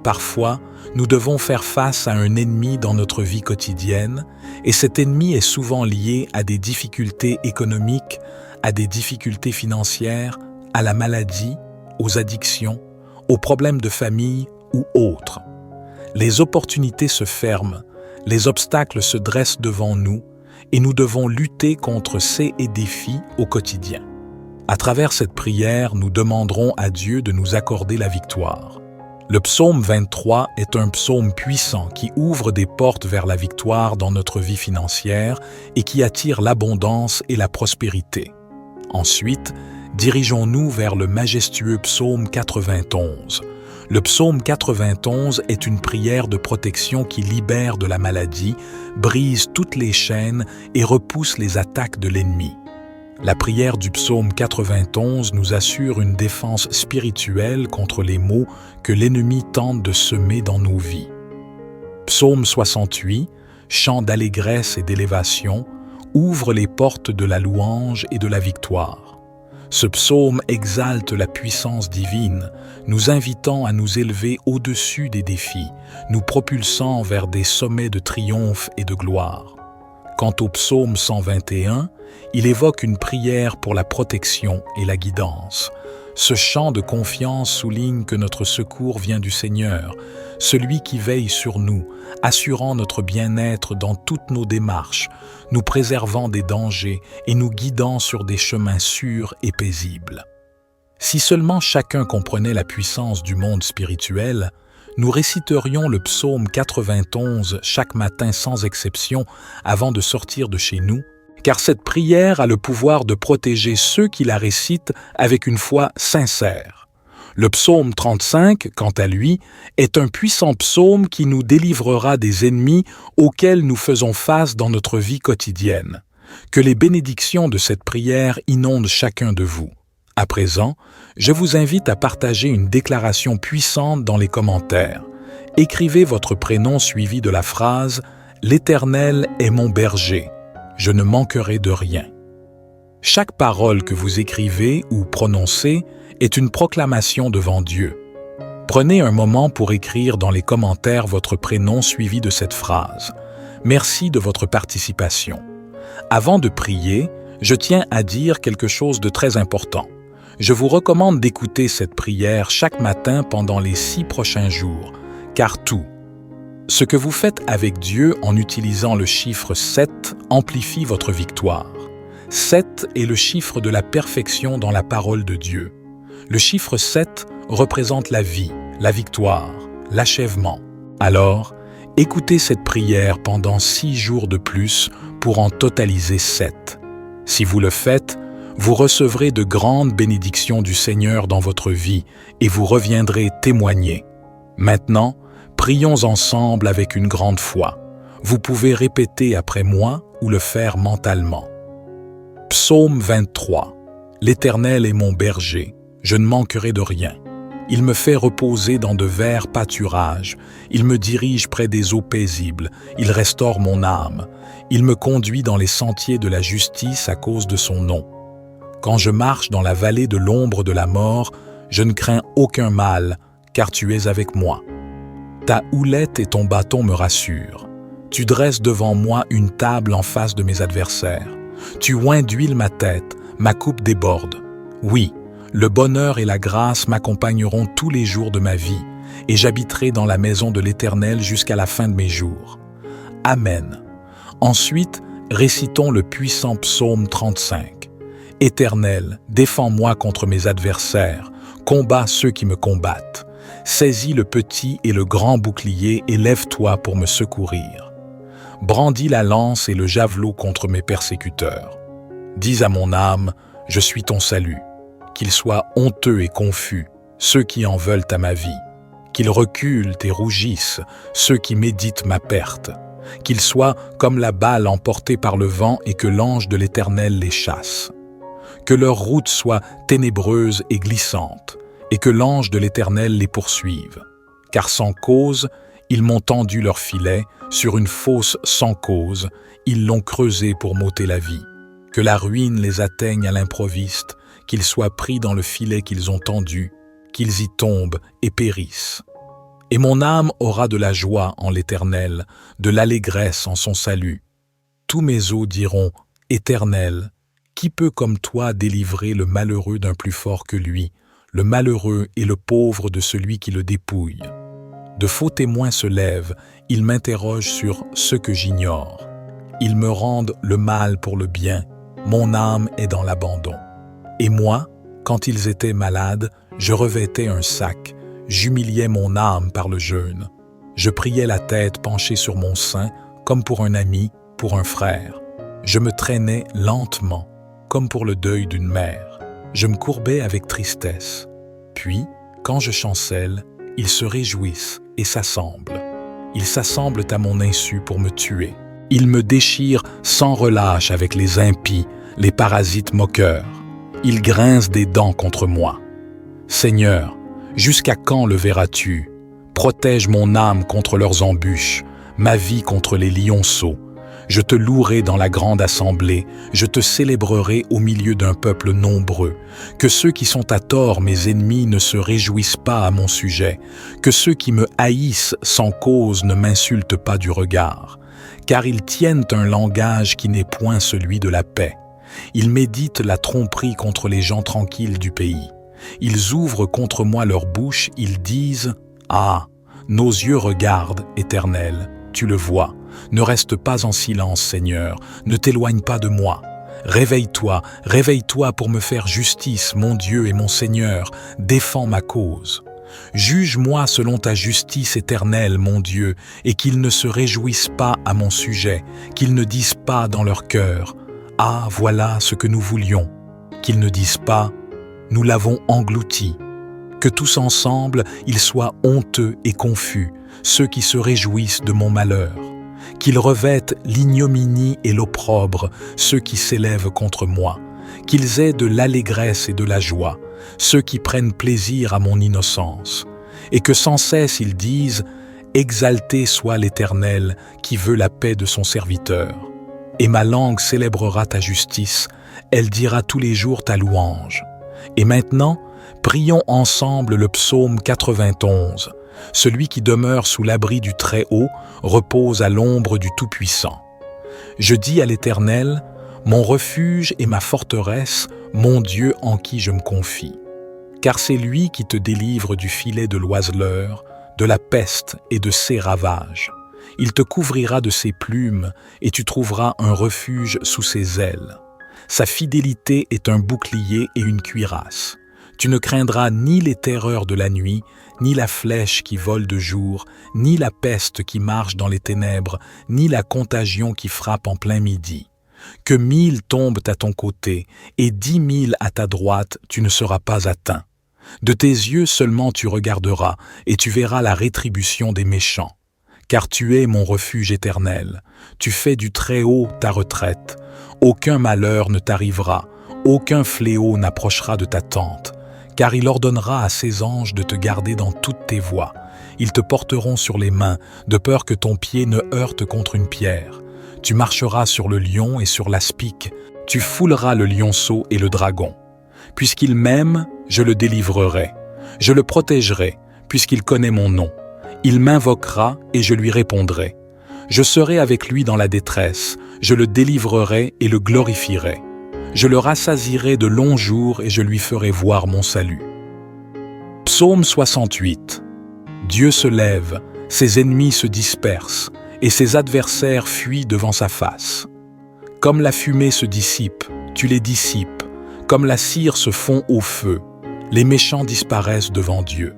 Parfois, nous devons faire face à un ennemi dans notre vie quotidienne, et cet ennemi est souvent lié à des difficultés économiques, à des difficultés financières, à la maladie, aux addictions, aux problèmes de famille ou autres. Les opportunités se ferment, les obstacles se dressent devant nous, et nous devons lutter contre ces défis au quotidien. À travers cette prière, nous demanderons à Dieu de nous accorder la victoire. Le psaume 23 est un psaume puissant qui ouvre des portes vers la victoire dans notre vie financière et qui attire l'abondance et la prospérité. Ensuite, dirigeons-nous vers le majestueux psaume 91. Le psaume 91 est une prière de protection qui libère de la maladie, brise toutes les chaînes et repousse les attaques de l'ennemi. La prière du psaume 91 nous assure une défense spirituelle contre les maux que l'ennemi tente de semer dans nos vies. Psaume 68, chant d'allégresse et d'élévation, ouvre les portes de la louange et de la victoire. Ce psaume exalte la puissance divine, nous invitant à nous élever au-dessus des défis, nous propulsant vers des sommets de triomphe et de gloire. Quant au psaume 121, il évoque une prière pour la protection et la guidance. Ce chant de confiance souligne que notre secours vient du Seigneur, celui qui veille sur nous, assurant notre bien-être dans toutes nos démarches, nous préservant des dangers et nous guidant sur des chemins sûrs et paisibles. Si seulement chacun comprenait la puissance du monde spirituel, nous réciterions le psaume 91 chaque matin sans exception avant de sortir de chez nous, car cette prière a le pouvoir de protéger ceux qui la récitent avec une foi sincère. Le psaume 35, quant à lui, est un puissant psaume qui nous délivrera des ennemis auxquels nous faisons face dans notre vie quotidienne. Que les bénédictions de cette prière inondent chacun de vous. À présent, je vous invite à partager une déclaration puissante dans les commentaires. Écrivez votre prénom suivi de la phrase « L'Éternel est mon berger, je ne manquerai de rien ». Chaque parole que vous écrivez ou prononcez est une proclamation devant Dieu. Prenez un moment pour écrire dans les commentaires votre prénom suivi de cette phrase. Merci de votre participation. Avant de prier, je tiens à dire quelque chose de très important. Je vous recommande d'écouter cette prière chaque matin pendant les 6 prochains jours, car tout, ce que vous faites avec Dieu en utilisant le chiffre 7 amplifie votre victoire. 7 est le chiffre de la perfection dans la parole de Dieu. Le chiffre 7 représente la vie, la victoire, l'achèvement. Alors, écoutez cette prière pendant 6 jours de plus pour en totaliser 7. Si vous le faites, vous recevrez de grandes bénédictions du Seigneur dans votre vie et vous reviendrez témoigner. Maintenant, prions ensemble avec une grande foi. Vous pouvez répéter après moi ou le faire mentalement. Psaume 23. L'Éternel est mon berger, je ne manquerai de rien. Il me fait reposer dans de verts pâturages, il me dirige près des eaux paisibles, il restaure mon âme, il me conduit dans les sentiers de la justice à cause de son nom. Quand je marche dans la vallée de l'ombre de la mort, je ne crains aucun mal, car tu es avec moi. Ta houlette et ton bâton me rassurent. Tu dresses devant moi une table en face de mes adversaires. Tu oins d'huile ma tête, ma coupe déborde. Oui, Le bonheur et la grâce m'accompagneront tous les jours de ma vie, et j'habiterai dans la maison de l'Éternel jusqu'à la fin de mes jours. Amen. Ensuite, récitons le puissant psaume 35. Éternel, défends-moi contre mes adversaires, combats ceux qui me combattent. Saisis le petit et le grand bouclier et lève-toi pour me secourir. Brandis la lance et le javelot contre mes persécuteurs. Dis à mon âme, je suis ton salut. Qu'ils soient honteux et confus, ceux qui en veulent à ma vie. Qu'ils reculent et rougissent, ceux qui méditent ma perte. Qu'ils soient comme la balle emportée par le vent et que l'ange de l'Éternel les chasse. Que leur route soit ténébreuse et glissante, et que l'ange de l'Éternel les poursuive. Car sans cause, ils m'ont tendu leur filet, sur une fosse sans cause, ils l'ont creusé pour m'ôter la vie. Que la ruine les atteigne à l'improviste, qu'ils soient pris dans le filet qu'ils ont tendu, qu'ils y tombent et périssent. Et mon âme aura de la joie en l'Éternel, de l'allégresse en son salut. Tous mes os diront, Éternel, qui peut comme toi délivrer le malheureux d'un plus fort que lui, le malheureux et le pauvre de celui qui le dépouille? De faux témoins se lèvent, ils m'interrogent sur ce que j'ignore. Ils me rendent le mal pour le bien, mon âme est dans l'abandon. Et moi, quand ils étaient malades, je revêtais un sac, j'humiliais mon âme par le jeûne. Je priais la tête penchée sur mon sein, comme pour un ami, pour un frère. Je me traînais lentement, comme pour le deuil d'une mère. Je me courbais avec tristesse. Puis, quand je chancelle, ils se réjouissent et s'assemblent. Ils s'assemblent à mon insu pour me tuer. Ils me déchirent sans relâche avec les impies, les parasites moqueurs. Ils grincent des dents contre moi. Seigneur, jusqu'à quand le verras-tu? Protège mon âme contre leurs embûches, ma vie contre les lionceaux. Je te louerai dans la grande assemblée, je te célébrerai au milieu d'un peuple nombreux. Que ceux qui sont à tort mes ennemis ne se réjouissent pas à mon sujet, que ceux qui me haïssent sans cause ne m'insultent pas du regard. Car ils tiennent un langage qui n'est point celui de la paix. Ils méditent la tromperie contre les gens tranquilles du pays. Ils ouvrent contre moi leur bouche, ils disent « Ah, nos yeux regardent, Éternel, tu le vois. Ne reste pas en silence, Seigneur, ne t'éloigne pas de moi. Réveille-toi, réveille-toi pour me faire justice, mon Dieu et mon Seigneur, défends ma cause. Juge-moi selon ta justice éternelle, mon Dieu, et qu'ils ne se réjouissent pas à mon sujet, qu'ils ne disent pas dans leur cœur « Ah, voilà ce que nous voulions », qu'ils ne disent pas « Nous l'avons englouti ». Que tous ensemble, ils soient honteux et confus, ceux qui se réjouissent de mon malheur. Qu'ils revêtent l'ignominie et l'opprobre, ceux qui s'élèvent contre moi. Qu'ils aient de l'allégresse et de la joie, ceux qui prennent plaisir à mon innocence. Et que sans cesse ils disent « Exalté soit l'Éternel, qui veut la paix de son serviteur. » Et ma langue célébrera ta justice, elle dira tous les jours ta louange. Et maintenant, prions ensemble le psaume 91. Celui qui demeure sous l'abri du Très-Haut repose à l'ombre du Tout-Puissant. Je dis à l'Éternel, mon refuge et ma forteresse, mon Dieu en qui je me confie. Car c'est lui qui te délivre du filet de l'oiseleur, de la peste et de ses ravages. Il te couvrira de ses plumes et tu trouveras un refuge sous ses ailes. Sa fidélité est un bouclier et une cuirasse. Tu ne craindras ni les terreurs de la nuit, ni la flèche qui vole de jour, ni la peste qui marche dans les ténèbres, ni la contagion qui frappe en plein midi. Que 1000 tombent à ton côté et 10 000 à ta droite, tu ne seras pas atteint. De tes yeux seulement tu regarderas et tu verras la rétribution des méchants. Car tu es mon refuge éternel, tu fais du Très-Haut ta retraite. Aucun malheur ne t'arrivera, aucun fléau n'approchera de ta tente. Car il ordonnera à ses anges de te garder dans toutes tes voies. Ils te porteront sur les mains, de peur que ton pied ne heurte contre une pierre. Tu marcheras sur le lion et sur l'aspic, tu fouleras le lionceau et le dragon. Puisqu'il m'aime, je le délivrerai. Je le protégerai, puisqu'il connaît mon nom. Il m'invoquera et je lui répondrai. Je serai avec lui dans la détresse, je le délivrerai et le glorifierai. Je le rassasierai de longs jours et je lui ferai voir mon salut. Psaume 68. Dieu se lève, ses ennemis se dispersent, et ses adversaires fuient devant sa face. Comme la fumée se dissipe, tu les dissipes, comme la cire se fond au feu, les méchants disparaissent devant Dieu.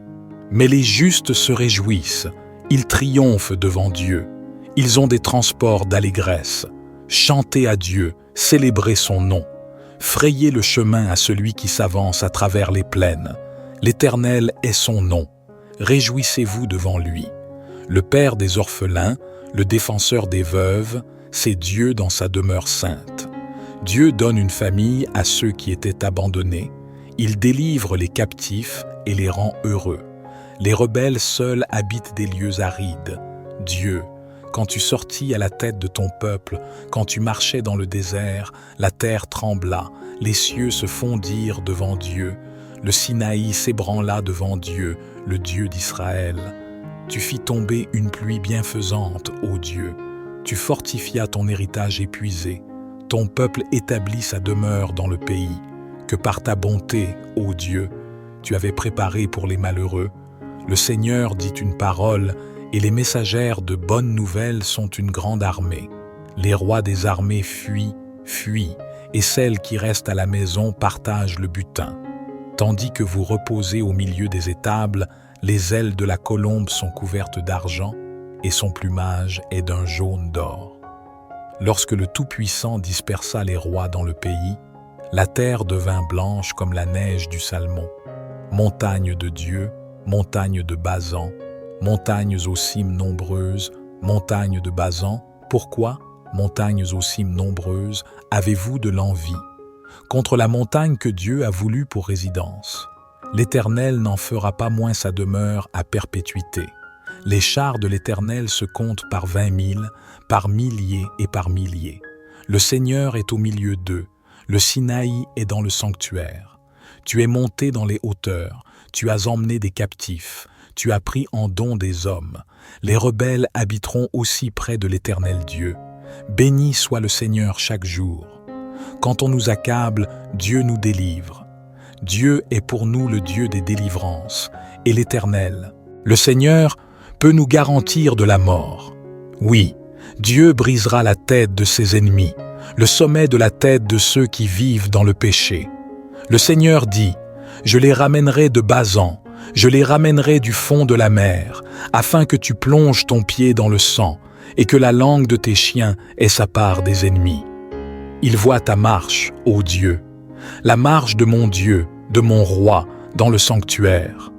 Mais les justes se réjouissent, ils triomphent devant Dieu, ils ont des transports d'allégresse. Chantez à Dieu, célébrez son nom. Frayez le chemin à celui qui s'avance à travers les plaines. L'Éternel est son nom. Réjouissez-vous devant lui. Le Père des orphelins, le défenseur des veuves, c'est Dieu dans sa demeure sainte. Dieu donne une famille à ceux qui étaient abandonnés. Il délivre les captifs et les rend heureux. Les rebelles seuls habitent des lieux arides. Dieu, quand tu sortis à la tête de ton peuple, quand tu marchais dans le désert, la terre trembla, les cieux se fondirent devant Dieu, le Sinaï s'ébranla devant Dieu, le Dieu d'Israël. Tu fis tomber une pluie bienfaisante, ô Dieu. Tu fortifias ton héritage épuisé. Ton peuple établit sa demeure dans le pays, que par ta bonté, ô Dieu, tu avais préparé pour les malheureux. Le Seigneur dit une parole, et les messagères de bonnes nouvelles sont une grande armée. Les rois des armées fuient, et celles qui restent à la maison partagent le butin. Tandis que vous reposez au milieu des étables, les ailes de la colombe sont couvertes d'argent, et son plumage est d'un jaune d'or. Lorsque le Tout-Puissant dispersa les rois dans le pays, la terre devint blanche comme la neige du Salmon. Montagne de Dieu, montagne de Basan, montagnes aux cimes nombreuses, montagnes de Basan, pourquoi, montagnes aux cimes nombreuses, avez-vous de l'envie? Contre la montagne que Dieu a voulu pour résidence. L'Éternel n'en fera pas moins sa demeure à perpétuité. Les chars de l'Éternel se comptent par 20 000, par milliers et par milliers. Le Seigneur est au milieu d'eux, le Sinaï est dans le sanctuaire. Tu es monté dans les hauteurs, tu as emmené des captifs, tu as pris en don des hommes. Les rebelles habiteront aussi près de l'Éternel Dieu. Béni soit le Seigneur chaque jour. Quand on nous accable, Dieu nous délivre. Dieu est pour nous le Dieu des délivrances, et l'Éternel, le Seigneur, peut nous garantir de la mort. Oui, Dieu brisera la tête de ses ennemis, le sommet de la tête de ceux qui vivent dans le péché. Le Seigneur dit, « Je les ramènerai de Basan, je les ramènerai du fond de la mer, afin que tu plonges ton pied dans le sang, et que la langue de tes chiens ait sa part des ennemis. » Il voit ta marche, ô Dieu, la marche de mon Dieu, de mon roi, dans le sanctuaire.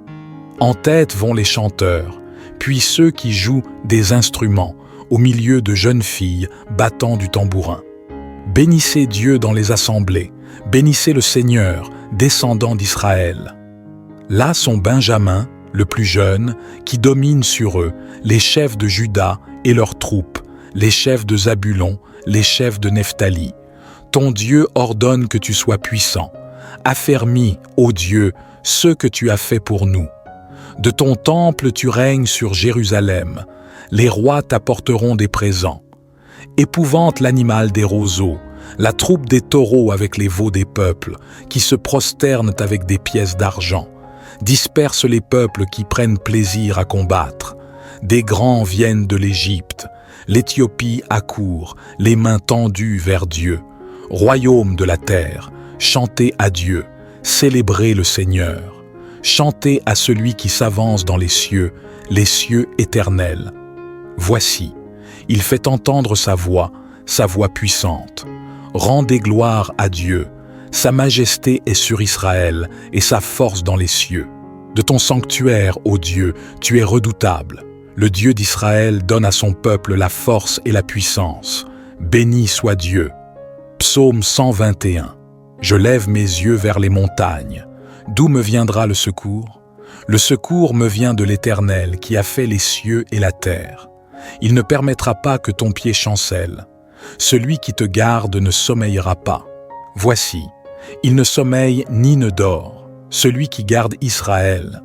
En tête vont les chanteurs, puis ceux qui jouent des instruments, au milieu de jeunes filles battant du tambourin. Bénissez Dieu dans les assemblées, bénissez le Seigneur, descendant d'Israël. Là sont Benjamin, le plus jeune, qui domine sur eux, les chefs de Juda et leurs troupes, les chefs de Zabulon, les chefs de Nephtali. Ton Dieu ordonne que tu sois puissant. Affermis, ô Dieu, ce que tu as fait pour nous. De ton temple tu règnes sur Jérusalem. Les rois t'apporteront des présents. Épouvante l'animal des roseaux, la troupe des taureaux avec les veaux des peuples, qui se prosternent avec des pièces d'argent. Disperse les peuples qui prennent plaisir à combattre. Des grands viennent de l'Égypte. L'Éthiopie accourt, les mains tendues vers Dieu. Royaume de la terre, chantez à Dieu, célébrez le Seigneur. Chantez à celui qui s'avance dans les cieux éternels. Voici, il fait entendre sa voix puissante. Rendez gloire à Dieu, sa majesté est sur Israël et sa force dans les cieux. De ton sanctuaire, ô Dieu, tu es redoutable. Le Dieu d'Israël donne à son peuple la force et la puissance. Béni soit Dieu. Psaume 121. Je lève mes yeux vers les montagnes. D'où me viendra le secours? Le secours me vient de l'Éternel qui a fait les cieux et la terre. Il ne permettra pas que ton pied chancelle. Celui qui te garde ne sommeillera pas. Voici, il ne sommeille ni ne dort, celui qui garde Israël.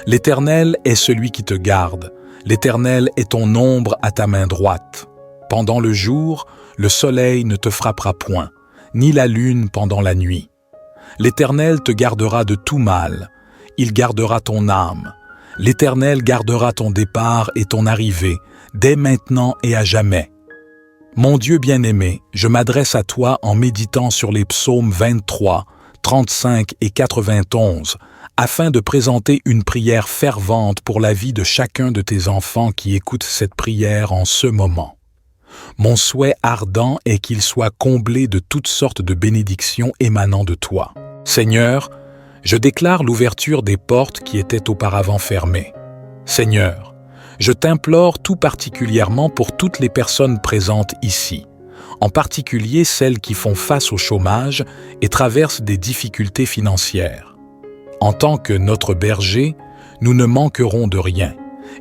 L'Éternel est celui qui te garde. L'Éternel est ton ombre à ta main droite. Pendant le jour, le soleil ne te frappera point, ni la lune pendant la nuit. L'Éternel te gardera de tout mal. Il gardera ton âme. L'Éternel gardera ton départ et ton arrivée, dès maintenant et à jamais. Mon Dieu bien-aimé, je m'adresse à toi en méditant sur les psaumes 23, 35 et 91, afin de présenter une prière fervente pour la vie de chacun de tes enfants qui écoutent cette prière en ce moment. Mon souhait ardent est qu'ils soient comblés de toutes sortes de bénédictions émanant de toi. Seigneur, je déclare l'ouverture des portes qui étaient auparavant fermées. Seigneur, je t'implore tout particulièrement pour toutes les personnes présentes ici, en particulier celles qui font face au chômage et traversent des difficultés financières. En tant que notre berger, nous ne manquerons de rien,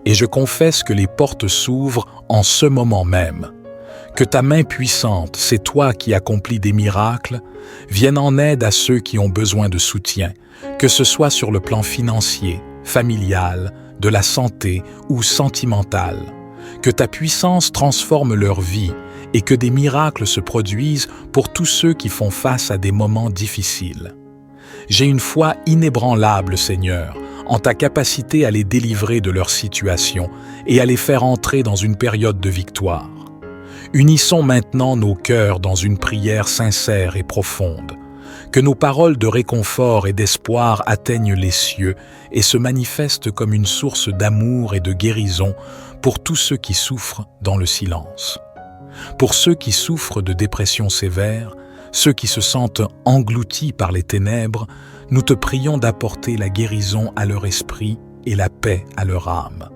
et je confesse que les portes s'ouvrent en ce moment même. Que ta main puissante, c'est toi qui accomplis des miracles, vienne en aide à ceux qui ont besoin de soutien, que ce soit sur le plan financier, familial, de la santé ou sentimental. Que ta puissance transforme leur vie et que des miracles se produisent pour tous ceux qui font face à des moments difficiles. J'ai une foi inébranlable, Seigneur, en ta capacité à les délivrer de leur situation et à les faire entrer dans une période de victoire. Unissons maintenant nos cœurs dans une prière sincère et profonde. Que nos paroles de réconfort et d'espoir atteignent les cieux et se manifestent comme une source d'amour et de guérison pour tous ceux qui souffrent dans le silence. Pour ceux qui souffrent de dépression sévère, ceux qui se sentent engloutis par les ténèbres, nous te prions d'apporter la guérison à leur esprit et la paix à leur âme.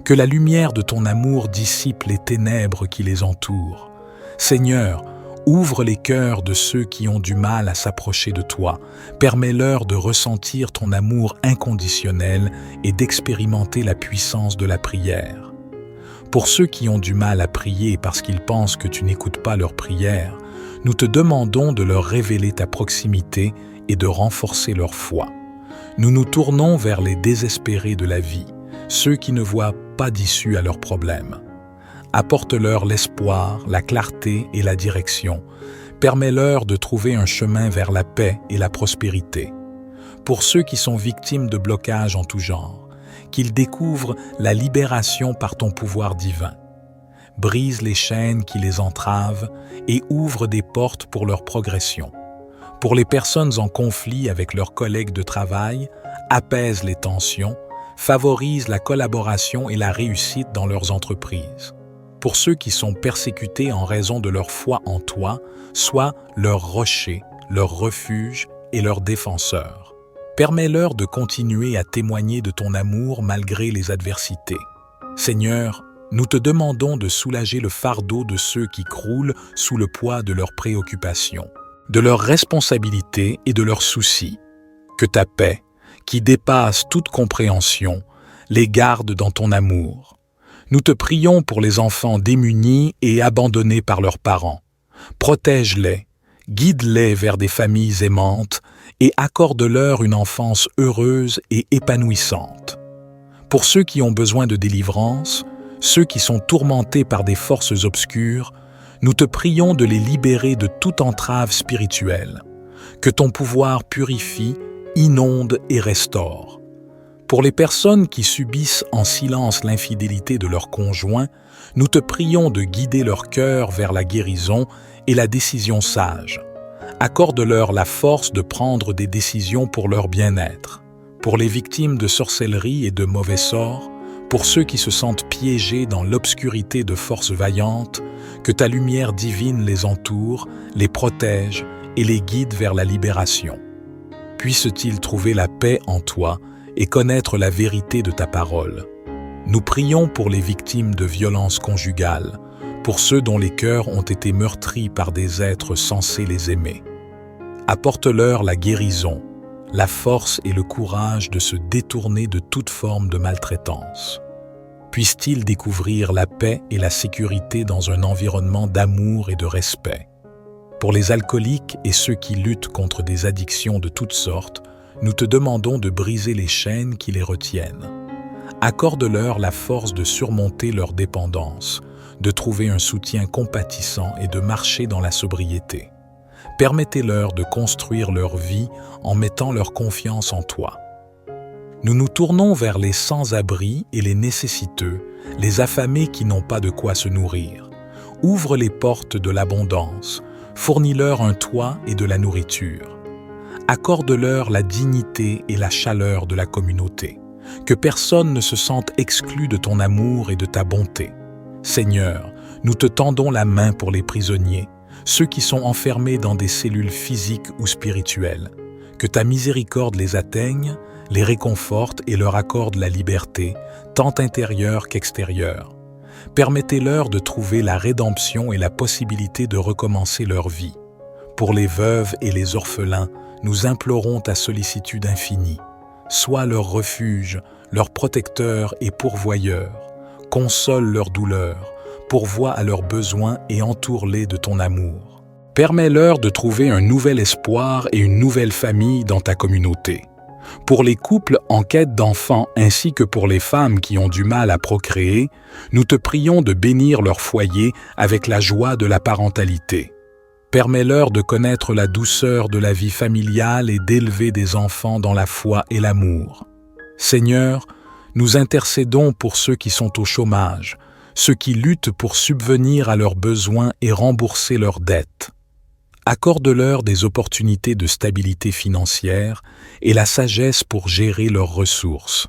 Que la lumière de ton amour dissipe les ténèbres qui les entourent. Seigneur, ouvre les cœurs de ceux qui ont du mal à s'approcher de toi. Permets-leur de ressentir ton amour inconditionnel et d'expérimenter la puissance de la prière. Pour ceux qui ont du mal à prier parce qu'ils pensent que tu n'écoutes pas leurs prières, nous te demandons de leur révéler ta proximité et de renforcer leur foi. Nous nous tournons vers les désespérés de la vie, ceux qui ne voient pas d'issue à leurs problèmes. Apporte-leur l'espoir, la clarté et la direction. Permets-leur de trouver un chemin vers la paix et la prospérité. Pour ceux qui sont victimes de blocages en tout genre, qu'ils découvrent la libération par ton pouvoir divin. Brise les chaînes qui les entravent et ouvre des portes pour leur progression. Pour les personnes en conflit avec leurs collègues de travail, apaise les tensions, favorise la collaboration et la réussite dans leurs entreprises. Pour ceux qui sont persécutés en raison de leur foi en toi, sois leur rocher, leur refuge et leur défenseur. Permets-leur de continuer à témoigner de ton amour malgré les adversités. Seigneur, nous te demandons de soulager le fardeau de ceux qui croulent sous le poids de leurs préoccupations, de leurs responsabilités et de leurs soucis. Que ta paix, qui dépasse toute compréhension, les garde dans ton amour. Nous te prions pour les enfants démunis et abandonnés par leurs parents. Protège-les, guide-les vers des familles aimantes et accorde-leur une enfance heureuse et épanouissante. Pour ceux qui ont besoin de délivrance, ceux qui sont tourmentés par des forces obscures, nous te prions de les libérer de toute entrave spirituelle. Que ton pouvoir purifie, inonde et restaure. Pour les personnes qui subissent en silence l'infidélité de leur conjoint, nous te prions de guider leur cœur vers la guérison et la décision sage. Accorde-leur la force de prendre des décisions pour leur bien-être. Pour les victimes de sorcellerie et de mauvais sorts, pour ceux qui se sentent piégés dans l'obscurité de forces vaillantes, que ta lumière divine les entoure, les protège et les guide vers la libération. Puissent-ils trouver la paix en toi et connaître la vérité de ta parole. Nous prions pour les victimes de violences conjugales, pour ceux dont les cœurs ont été meurtris par des êtres censés les aimer. Apporte-leur la guérison, la force et le courage de se détourner de toute forme de maltraitance. Puissent-ils découvrir la paix et la sécurité dans un environnement d'amour et de respect. Pour les alcooliques et ceux qui luttent contre des addictions de toutes sortes, nous te demandons de briser les chaînes qui les retiennent. Accorde-leur la force de surmonter leur dépendance, de trouver un soutien compatissant et de marcher dans la sobriété. Permettez-leur de construire leur vie en mettant leur confiance en toi. Nous nous tournons vers les sans-abri et les nécessiteux, les affamés qui n'ont pas de quoi se nourrir. Ouvre les portes de l'abondance, fournis-leur un toit et de la nourriture. Accorde-leur la dignité et la chaleur de la communauté. Que personne ne se sente exclu de ton amour et de ta bonté. Seigneur, nous te tendons la main pour les prisonniers, ceux qui sont enfermés dans des cellules physiques ou spirituelles. Que ta miséricorde les atteigne, les réconforte et leur accorde la liberté, tant intérieure qu'extérieure. Permettez-leur de trouver la rédemption et la possibilité de recommencer leur vie. Pour les veuves et les orphelins, nous implorons ta sollicitude infinie. Sois leur refuge, leur protecteur et pourvoyeur. Console leurs douleurs, pourvois à leurs besoins et entoure-les de ton amour. Permets-leur de trouver un nouvel espoir et une nouvelle famille dans ta communauté. Pour les couples en quête d'enfants ainsi que pour les femmes qui ont du mal à procréer, nous te prions de bénir leur foyer avec la joie de la parentalité. Permets-leur de connaître la douceur de la vie familiale et d'élever des enfants dans la foi et l'amour. Seigneur, nous intercédons pour ceux qui sont au chômage, ceux qui luttent pour subvenir à leurs besoins et rembourser leurs dettes. Accorde-leur des opportunités de stabilité financière et la sagesse pour gérer leurs ressources.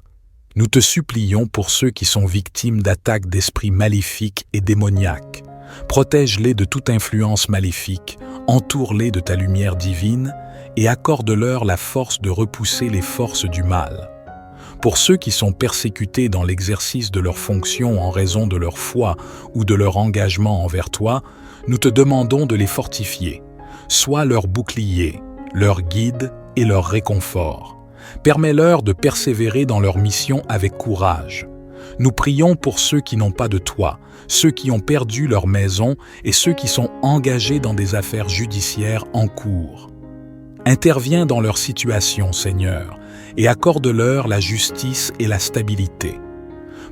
Nous te supplions pour ceux qui sont victimes d'attaques d'esprits maléfiques et démoniaques. Protège-les de toute influence maléfique, entoure-les de ta lumière divine et accorde-leur la force de repousser les forces du mal. Pour ceux qui sont persécutés dans l'exercice de leurs fonctions en raison de leur foi ou de leur engagement envers toi, nous te demandons de les fortifier. Sois leur bouclier, leur guide et leur réconfort. Permets-leur de persévérer dans leur mission avec courage. Nous prions pour ceux qui n'ont pas de toi, ceux qui ont perdu leur maison et ceux qui sont engagés dans des affaires judiciaires en cours. Interviens dans leur situation, Seigneur, et accorde-leur la justice et la stabilité.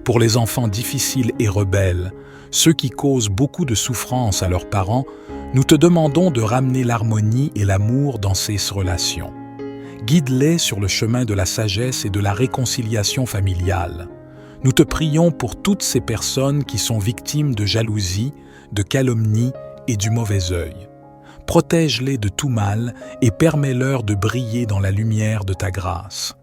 Pour les enfants difficiles et rebelles, ceux qui causent beaucoup de souffrance à leurs parents, nous te demandons de ramener l'harmonie et l'amour dans ces relations. Guide-les sur le chemin de la sagesse et de la réconciliation familiale. Nous te prions pour toutes ces personnes qui sont victimes de jalousie, de calomnie et du mauvais œil. Protège-les de tout mal et permets-leur de briller dans la lumière de ta grâce.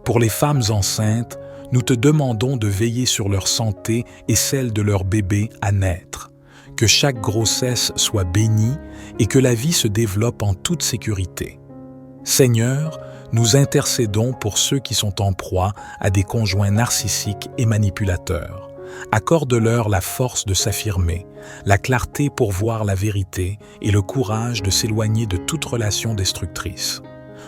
Pour les femmes enceintes, nous te demandons de veiller sur leur santé et celle de leur bébé à naître. Que chaque grossesse soit bénie et que la vie se développe en toute sécurité. Seigneur, nous intercédons pour ceux qui sont en proie à des conjoints narcissiques et manipulateurs. Accorde-leur la force de s'affirmer, la clarté pour voir la vérité et le courage de s'éloigner de toute relation destructrice.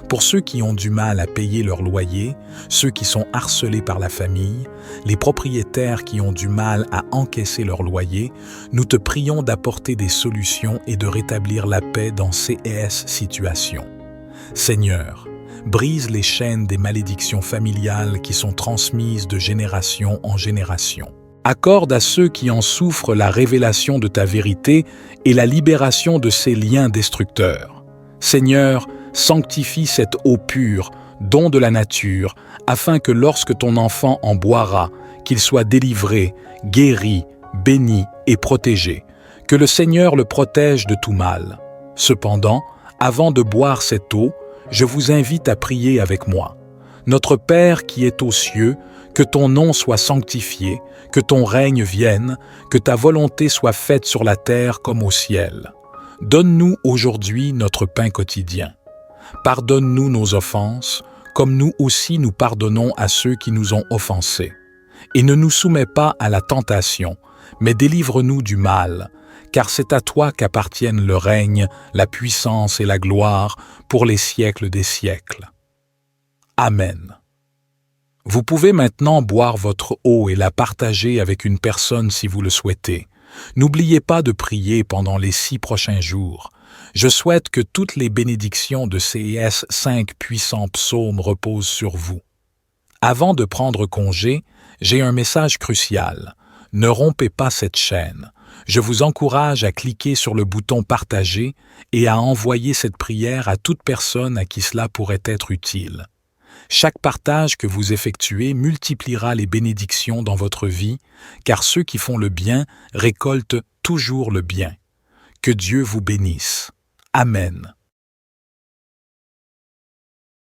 Pour ceux qui ont du mal à payer leur loyer, ceux qui sont harcelés par la famille, les propriétaires qui ont du mal à encaisser leur loyer, nous te prions d'apporter des solutions et de rétablir la paix dans ces situations. Seigneur, brise les chaînes des malédictions familiales qui sont transmises de génération en génération. Accorde à ceux qui en souffrent la révélation de ta vérité et la libération de ces liens destructeurs. Seigneur, sanctifie cette eau pure, don de la nature, afin que lorsque ton enfant en boira, qu'il soit délivré, guéri, béni et protégé. Que le Seigneur le protège de tout mal. Cependant, avant de boire cette eau, je vous invite à prier avec moi. Notre Père qui est aux cieux, que ton nom soit sanctifié, que ton règne vienne, que ta volonté soit faite sur la terre comme au ciel. Donne-nous aujourd'hui notre pain quotidien. Pardonne-nous nos offenses, comme nous aussi nous pardonnons à ceux qui nous ont offensés. Et ne nous soumets pas à la tentation, mais délivre-nous du mal, car c'est à toi qu'appartiennent le règne, la puissance et la gloire pour les siècles des siècles. Amen. Vous pouvez maintenant boire votre eau et la partager avec une personne si vous le souhaitez. N'oubliez pas de prier pendant les 6 prochains jours. Je souhaite que toutes les bénédictions de ces 5 puissants psaumes reposent sur vous. Avant de prendre congé, j'ai un message crucial. Ne rompez pas cette chaîne. Je vous encourage à cliquer sur le bouton Partager et à envoyer cette prière à toute personne à qui cela pourrait être utile. Chaque partage que vous effectuez multipliera les bénédictions dans votre vie, car ceux qui font le bien récoltent toujours le bien. Que Dieu vous bénisse. Amen.